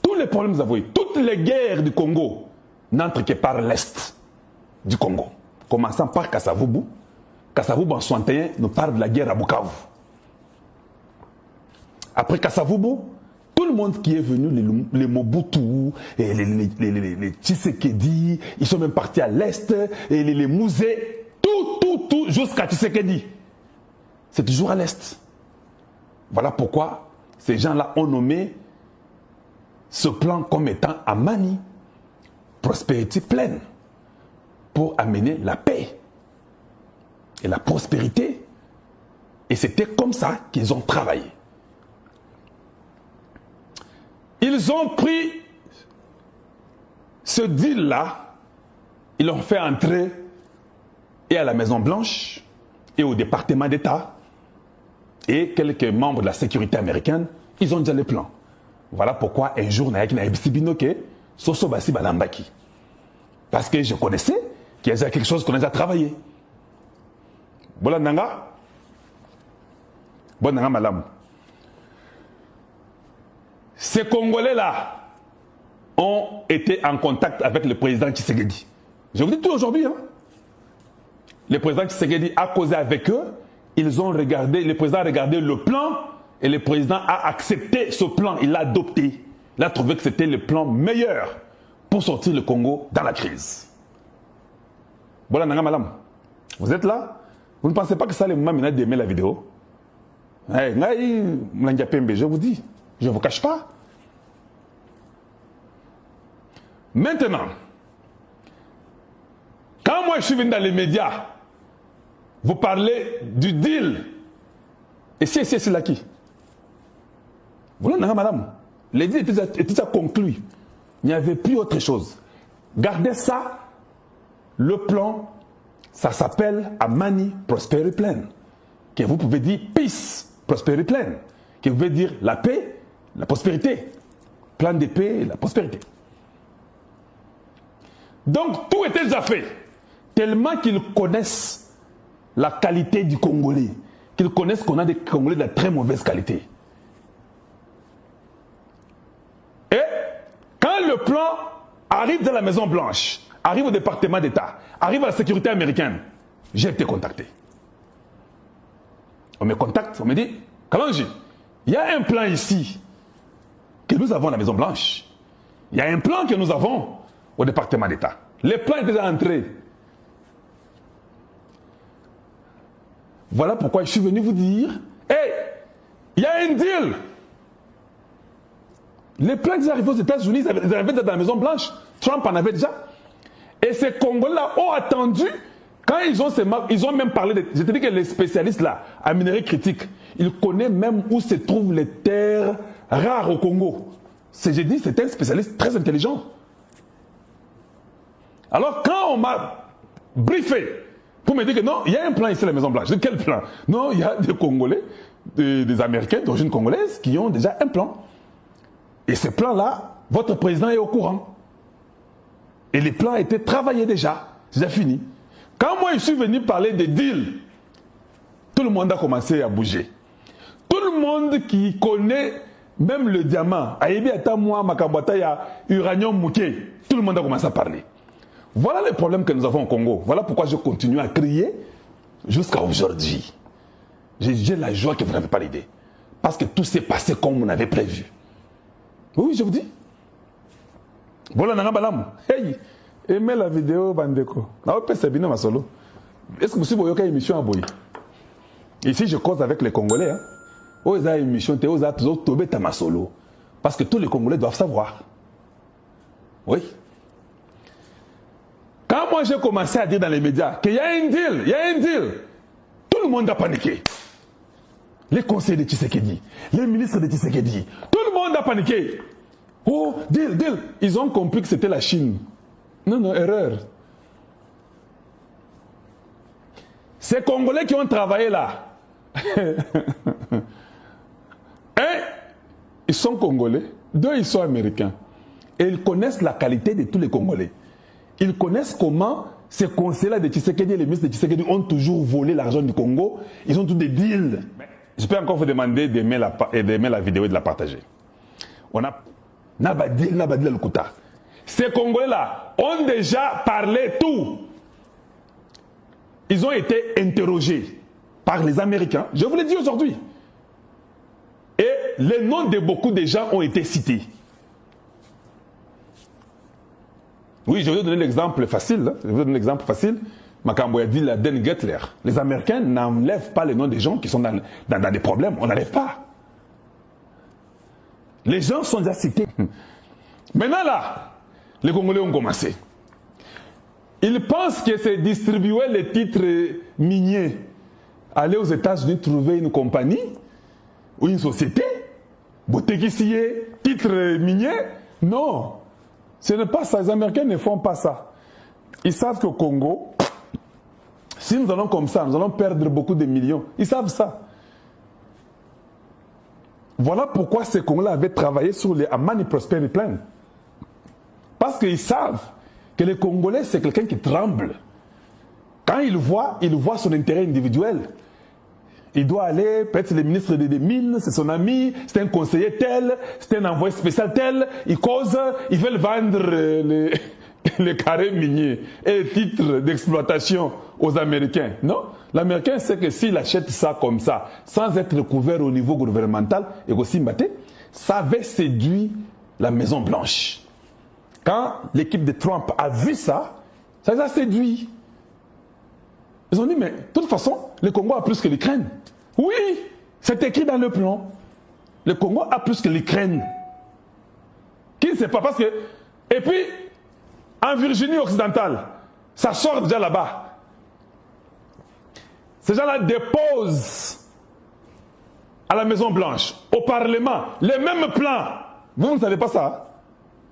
Tous les problèmes que vous avez, toutes les guerres du Congo n'entrent que par l'Est du Congo. Commençant par Kasavubu. Kasavubu en 61 nous parle de la guerre à Bukavu. Après Kasavubu, tout le monde qui est venu, les Mobutu, et les Tshisekedi, ils sont même partis à l'Est, et les Mouzé, tout, jusqu'à Tshisekedi. C'est toujours à l'Est. Voilà pourquoi ces gens-là ont nommé ce plan comme étant Amani, prospérité pleine, pour amener la paix et la prospérité. Et c'était comme ça qu'ils ont travaillé. Ils ont pris ce deal-là, ils l'ont fait entrer et à la Maison-Blanche et au département d'État et quelques membres de la sécurité américaine, ils ont déjà les plans. Voilà pourquoi un jour, il y a Binoke, Soso Bassi Balambaki. Parce que je connaissais qu'il y a quelque chose qu'on a déjà travaillé. Voilà Nanga. Bon Nanga Malam. Ces Congolais-là ont été en contact avec le président Tshisekedi. Je vous dis tout aujourd'hui. Hein? Le président Tshisekedi a causé avec eux. Ils ont regardé, le président a regardé le plan et le président a accepté ce plan. Il l'a adopté. Il a trouvé que c'était le plan meilleur pour sortir le Congo dans la crise. Voilà, Nanga Malam. Vous êtes là? Vous ne pensez pas que ça les moments maintenant d'aimer la vidéo? Je vous dis, je ne vous cache pas. Maintenant, quand moi je suis venu dans les médias, vous parlez du deal. Et c'est là qui? Voilà, Nanga Madame. Les deals étaient déjà conclus. Il n'y avait plus autre chose. Gardez ça. Le plan, ça s'appelle Amani Prosperity Plan. Que vous pouvez dire Peace Prosperity Plan. Que vous pouvez dire la paix, la prospérité. Plan de paix et la prospérité. Donc tout était déjà fait. Tellement qu'ils connaissent la qualité du Congolais. Qu'ils connaissent qu'on a des Congolais de la très mauvaise qualité. Et quand le plan arrive dans la Maison Blanche, arrive au département d'État, arrive à la sécurité américaine, j'ai été contacté. On me contacte, on me dit, Kalonji, il y a un plan ici que nous avons à la Maison Blanche. Il y a un plan que nous avons au département d'État. Les plans étaient déjà entrés. Voilà pourquoi je suis venu vous dire, hey, il y a un deal. Les plans qui arrivaient aux États-Unis, ils arrivaient dans la Maison Blanche. Trump en avait déjà. Et ces Congolais-là ont attendu, quand ils ont même parlé, je te dis que les spécialistes là, en minerai critique, ils connaissent même où se trouvent les terres rares au Congo. J'ai dit, c'est un spécialiste très intelligent. Alors quand on m'a briefé pour me dire que non, il y a un plan ici à la Maison Blanche. De quel plan? Non, il y a des Congolais, des Américains d'origine congolaise qui ont déjà un plan. Et ce plan-là, votre président est au courant. Et les plans étaient travaillés déjà. C'est déjà fini. Quand moi je suis venu parler des deals, tout le monde a commencé à bouger. Tout le monde qui connaît même le diamant, Ayebi Atamwa, Makambata, Uranium Mouké, tout le monde a commencé à parler. Voilà les problèmes que nous avons au Congo. Voilà pourquoi je continue à crier jusqu'à aujourd'hui. J'ai la joie que vous n'avez pas l'idée. Parce que tout s'est passé comme on avait prévu. Oui, je vous dis. Voilà, Nanga Balam. Hey, aimez la vidéo, Bandeko. Est-ce que vous avez une émission à Boyi? Ici, je cause avec les Congolais. Hein. Oh, ils ont une émission, ils ont tombé ta masolo. Parce que tous les Congolais doivent savoir. Oui. Quand moi j'ai commencé à dire dans les médias qu'il y a un deal, il y a un deal, tout le monde a paniqué. Les conseillers de Tshisekedi, les ministres de Tshisekedi, tout le monde a paniqué. Oh, deal, deal. Ils ont compris que c'était la Chine. Non, non, erreur. Ces Congolais qui ont travaillé là, un, ils sont Congolais, deux, ils sont Américains. Et ils connaissent la qualité de tous les Congolais. Ils connaissent comment ces conseillers de Tshisekedi et les ministres de Tshisekedi ont toujours volé l'argent du Congo. Ils ont tous des deals. Je peux encore vous demander d'aimer la vidéo et de la partager. On a Nabadil le Kouta. Ces Congolais-là ont déjà parlé tout. Ils ont été interrogés par les Américains. Je vous l'ai dit aujourd'hui. Et les noms de beaucoup de gens ont été cités. Oui, je vais vous donner l'exemple facile. Je vais vous donner l'exemple facile. Makambo a dit la Den Gettler. Les Américains n'enlèvent pas les noms des gens qui sont dans des problèmes. On n'enlève pas. Les gens sont déjà cités. Maintenant là, les Congolais ont commencé. Ils pensent que c'est distribuer les titres miniers. Aller aux États-Unis trouver une compagnie ou une société, botéquissier, titres miniers. Non, ce n'est pas ça. Les Américains ne font pas ça. Ils savent qu'au Congo, si nous allons comme ça, nous allons perdre beaucoup de millions. Ils savent ça. Voilà pourquoi ces Congolais avaient travaillé sur les Amani Prosperity Plan. Parce qu'ils savent que les Congolais, c'est quelqu'un qui tremble. Quand il voit son intérêt individuel. Il doit aller, peut-être le ministre des Mines, c'est son ami, c'est un conseiller tel, c'est un envoyé spécial tel, il cause, ils veulent vendre les carrés miniers et les titres d'exploitation aux Américains. Non, l'Américain sait que s'il achète ça comme ça, sans être couvert au niveau gouvernemental, et aussi mbaté, ça avait séduit la Maison Blanche. Quand l'équipe de Trump a vu ça, ça les a séduits. Ils ont dit, mais de toute façon, le Congo a plus que l'Ukraine. Oui, c'est écrit dans le plan. Le Congo a plus que l'Ukraine. Qui ne sait pas, parce que... Et puis, en Virginie occidentale, ça sort déjà là-bas. Ces gens-là déposent à la Maison Blanche, au Parlement, les mêmes plans. Vous ne savez pas ça?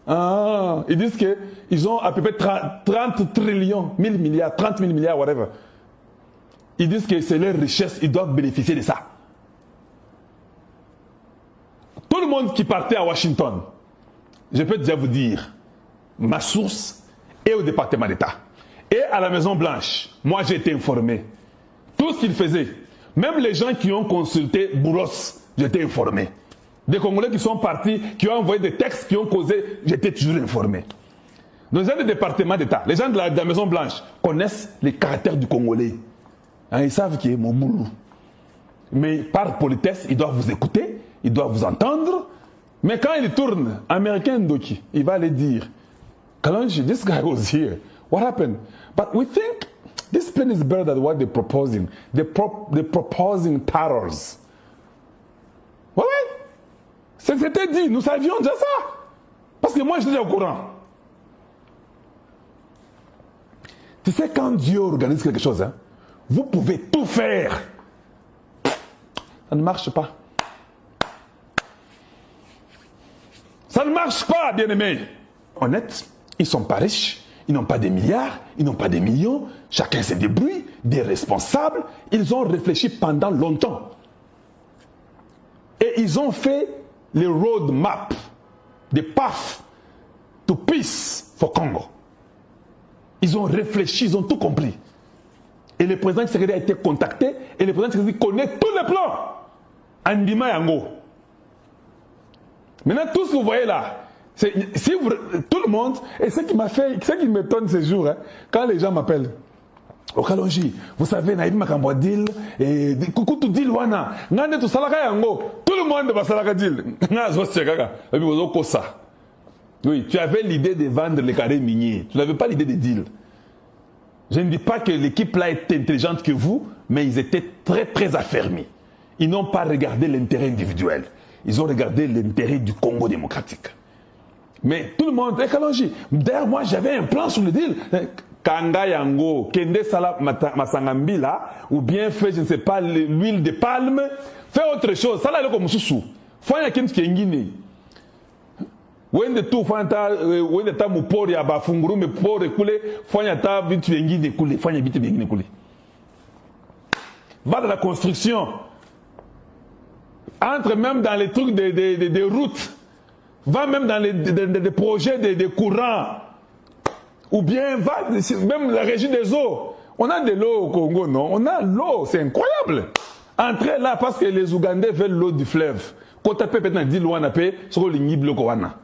Ah, ils disent qu'ils ont à peu près 30 trillions, 1000 milliards, 30 000 milliards, whatever. Ils disent que c'est leur richesse, ils doivent bénéficier de ça. Tout le monde qui partait à Washington, je peux déjà vous dire, ma source est au département d'État. Et à la Maison Blanche, moi j'ai été informé. Tout ce qu'ils faisaient, même les gens qui ont consulté Boulos, j'étais informé. Des Congolais qui sont partis, qui ont envoyé des textes, qui ont causé, j'étais toujours informé. Donc, les gens du département d'État, les gens de la Maison Blanche connaissent les caractères du Congolais. Hein, ils savent qui est mon boulot. Mais par politesse, ils doivent vous écouter, ils doivent vous entendre. Mais quand ils tournent, Américain Doki, il va les dire, Kalonji, this guy was here. What happened? But we think this plan is better than what they're proposing. They're proposing terrors. Ouais. C'était dit, nous savions déjà ça. Parce que moi, j'étais au courant. Tu sais, quand Dieu organise quelque chose, hein, vous pouvez tout faire. Ça ne marche pas. Ça ne marche pas, bien-aimés. Honnête, ils ne sont pas riches, ils n'ont pas des milliards, ils n'ont pas des millions. Chacun se débrouille, des responsables. Ils ont réfléchi pendant longtemps. Et ils ont fait les roadmaps, des paths to peace for Congo. Ils ont réfléchi, ils ont tout compris. Et le président Tshisekedi a été contacté, et le président Tshisekedi connaît tous les plans. Andima Yango. Maintenant, tout ce que vous voyez là, si vous, tout le monde, et ce qui m'a fait, ce qui m'étonne ces jours, hein, quand les gens m'appellent, au Kalonji, vous savez, Naïbi Makambo Dil, et coucou tout Dil Wana, Nande tout Salaka Yango, tout le monde va Salaka Dil. Oui, tu avais l'idée de vendre les carrés miniers, tu n'avais pas l'idée de deal. Je ne dis pas que l'équipe là est intelligente que vous, mais ils étaient très très affermis. Ils n'ont pas regardé l'intérêt individuel. Ils ont regardé l'intérêt du Congo démocratique. Mais tout le monde, Kalonji, d'ailleurs moi j'avais un plan sur le deal. Kanga Yango, Kende Sala Masangambi là, ou bien fait, je ne sais pas, l'huile de palme, fais autre chose. Ça là, il est comme sous. Faut y a quelqu'un qui est guiné. Wende tu fanta wende ta mupori ya bafunguru me pore kule fanya ta bitu vingine kule fanya bitu vingine kule. Va dans la construction. Entre même dans les trucs de routes. Va même dans les projets de courants. Ou bien va même la régie des eaux. On a de l'eau au Congo, non? On a l'eau, c'est incroyable. Entrez là parce que les Ougandais veulent l'eau du fleuve. Quand tu as peut-être dit loin, ce que les blocs wana.